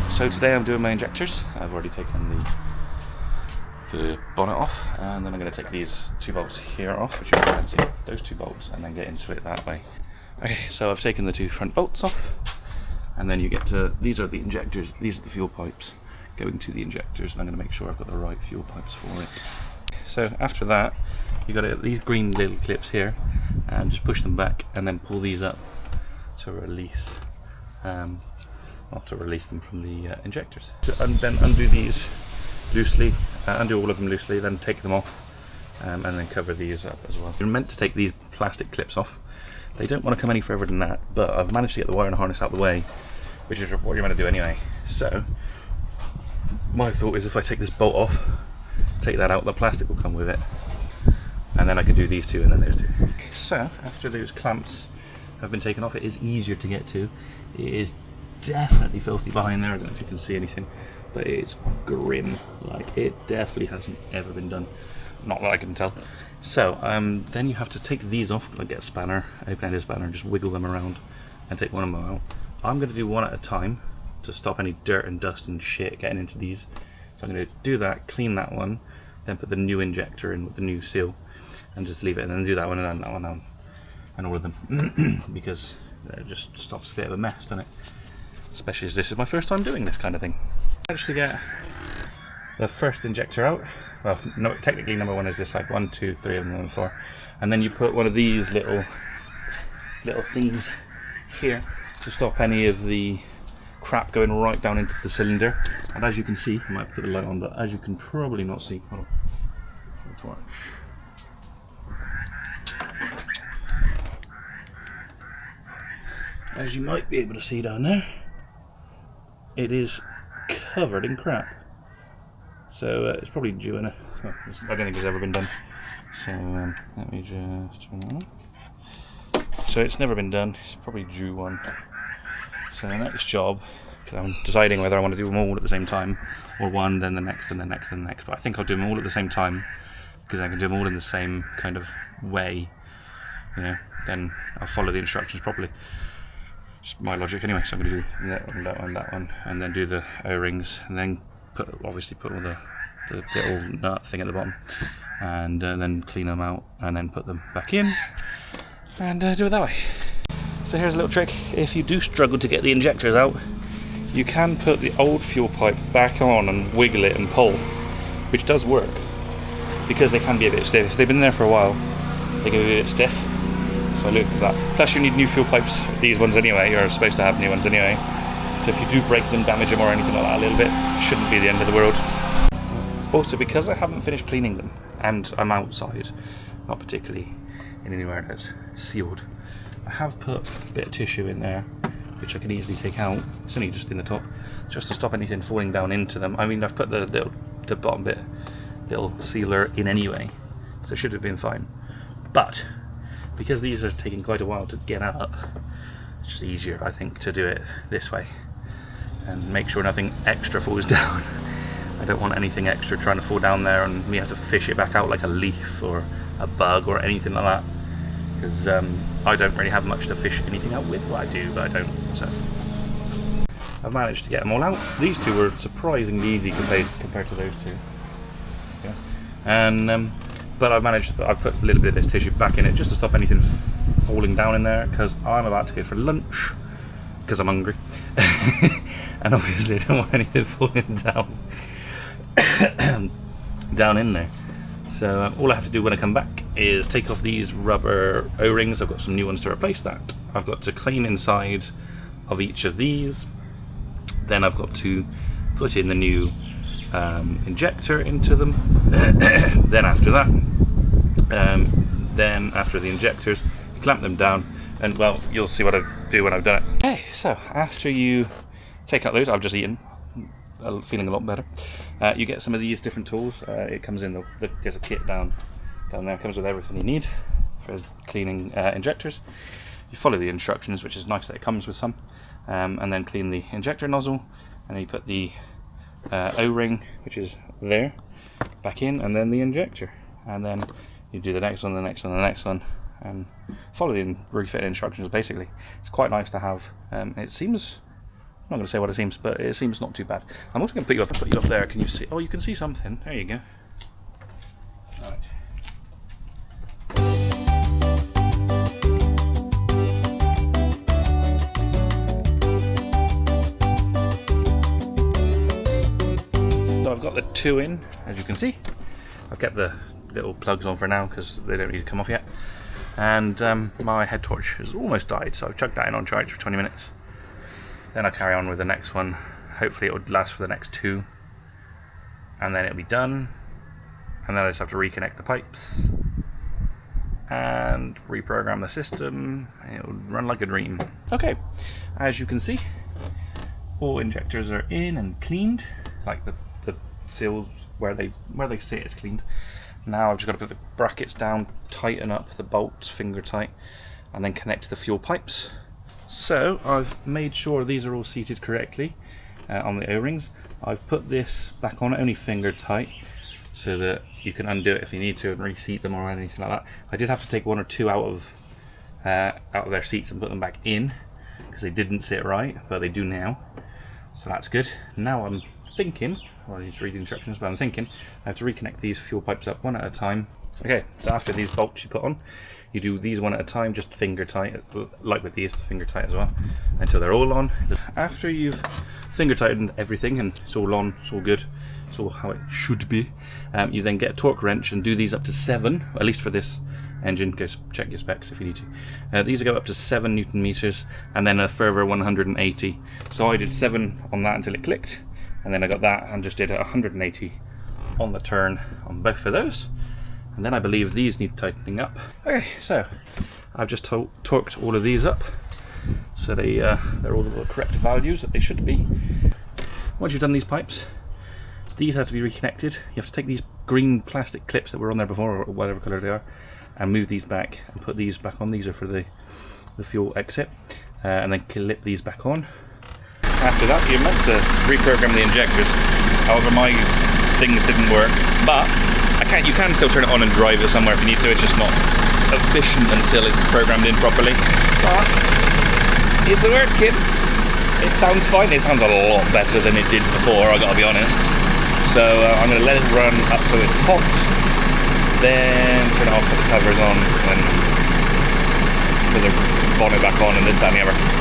So today I'm doing my injectors. I've already taken the bonnet off, and then I'm going to take these two bolts here off, which you can see, those two bolts, and then get into it that way. Okay, so I've taken the two front bolts off, and then you get to, these are the injectors, these are the fuel pipes going to the injectors, and I'm going to make sure I've got the right fuel pipes for it. So after that, you've got these green little clips here, and just push them back, and then pull these up to release. To release them from the injectors. And then undo these loosely, undo all of them loosely, then take them off, and then cover these up as well. You're meant to take these plastic clips off. They don't want to come any further than that, but I've managed to get the wire and harness out of the way, which is what you're meant to do anyway. So my thought is if I take this bolt off, take that out, the plastic will come with it, and then I can do these two and then those two. So after those clamps have been taken off, it is easier to get to. It is definitely filthy behind there. I don't know if you can see anything, but it's grim. Like, it definitely hasn't ever been done, not that I can tell. So then you have to take these off, like get a spanner, open-ended spanner, and just wiggle them around and take one of them out. I'm going to do one at a time to stop any dirt and dust and shit getting into these. So I'm going to do that, clean that one, then put the new injector in with the new seal, and just leave it, and then do that one and then that one down, and all of them, because it just stops a bit of a mess, doesn't it? Especially as this is my first time doing this kind of thing. I managed to get the first injector out. Well, no, technically number one is this side, 1, 2, 3, and then 4. And then you put one of these little things here to stop any of the crap going right down into the cylinder. And as you can see, I might put the light on, but as you can probably not see, hold on. As you might be able to see down there, it is covered in crap. So it's probably due in I don't think it's ever been done. So let me just turn that on. So it's never been done, it's probably due one. So the next job, because I'm deciding whether I want to do them all at the same time, or one, then the next, and the next, and the next. But I think I'll do them all at the same time, because I can do them all in the same kind of way. You know, then I'll follow the instructions properly. Just my logic anyway, so I'm going to do that one, and then do the O-rings, and then obviously put all the little nut thing at the bottom, and then clean them out, and then put them back in, and do it that way. So here's a little trick. If you do struggle to get the injectors out, you can put the old fuel pipe back on and wiggle it and pull, which does work, because they can be a bit stiff. If they've been there for a while, they can be a bit stiff. So I looked at that. Plus you need new fuel pipes, these ones anyway, you're supposed to have new ones anyway. So if you do break them, damage them or anything like that a little bit, it shouldn't be the end of the world. Also, because I haven't finished cleaning them, and I'm outside, not particularly in anywhere that's sealed, I have put a bit of tissue in there, which I can easily take out. It's only just in the top, just to stop anything falling down into them. I mean, I've put the bottom bit, little sealer in anyway, so it should have been fine. But because these are taking quite a while to get up, it's just easier, I think, to do it this way and make sure nothing extra falls down. I don't want anything extra trying to fall down there and me have to fish it back out like a leaf or a bug or anything like that, because I don't really have much to fish anything out with. Well, I do, but I don't. So I've managed to get them all out. These two were surprisingly easy compared to those two. Yeah. And but I've put a little bit of this tissue back in it just to stop anything falling down in there, because I'm about to go for lunch, because I'm hungry. And obviously I don't want anything falling down in there. So all I have to do when I come back is take off these rubber O-rings. I've got some new ones to replace that. I've got to clean inside of each of these. Then I've got to put in the new injector into them. Then after that, then after the injectors, you clamp them down, and well, you'll see what I do when I've done it. Okay, so after you take out those, I've just eaten, feeling a lot better. You get some of these different tools. It comes in there's a kit down there. It comes with everything you need for cleaning injectors. You follow the instructions, which is nice that it comes with some, and then clean the injector nozzle, and then you put the O-ring, which is there, back in, and then the injector, and then you do the next one, the next one, the next one, and follow the refit instructions. Basically, it's quite nice to have. It seems not going to say what it seems, but it seems not too bad. I'm also going to put you up there. Can you see? Oh, you can see something. There you go. Right. So I've got the 2 in, as you can see. I've kept the little plugs on for now because they don't need to come off yet. And my head torch has almost died, so I've chucked that in on charge for 20 minutes. Then I carry on with the next one. Hopefully it would last for the next 2. And then it'll be done. And then I just have to reconnect the pipes and reprogram the system. It'll run like a dream. Okay, as you can see, all injectors are in and cleaned. Like the seals where they sit is cleaned. Now I've just got to put the brackets down, tighten up the bolts finger tight, and then connect the fuel pipes. So I've made sure these are all seated correctly on the O-rings. I've put this back on only finger tight so that you can undo it if you need to and reseat them or anything like that. I did have to take 1 or 2 out of their seats and put them back in because they didn't sit right, but they do now. So that's good. Now I'm thinking, well, I need to read the instructions, but I'm thinking I have to reconnect these fuel pipes up one at a time. Okay, so after these bolts you put on, you do these one at a time, just finger tight, like with these, finger tight as well, until they're all on. After you've finger tightened everything and it's all on, it's all good, it's all how it should be, you then get a torque wrench and do these up to 7, at least for this engine. Go check your specs if you need to. These go up to 7 Newton meters and then a further 180. So I did 7 on that until it clicked, and then I got that and just did 180 on the turn on both of those. And then I believe these need tightening up. Okay, so I've just torqued all of these up so they're all the correct values that they should be. Once you've done these pipes, these have to be reconnected. You have to take these green plastic clips that were on there before, or whatever colour they are, and move these back and put these back on. These are for the fuel exit, and then clip these back on. After that, you're meant to reprogram the injectors. However, my things didn't work, but you can still turn it on and drive it somewhere if you need to. It's just not efficient until it's programmed in properly. But it's working. It sounds fine. It sounds a lot better than it did before, I gotta be honest. So I'm gonna let it run up to it's hot, then turn it off, put the covers on, and put the bonnet back on, and this, that, and the other.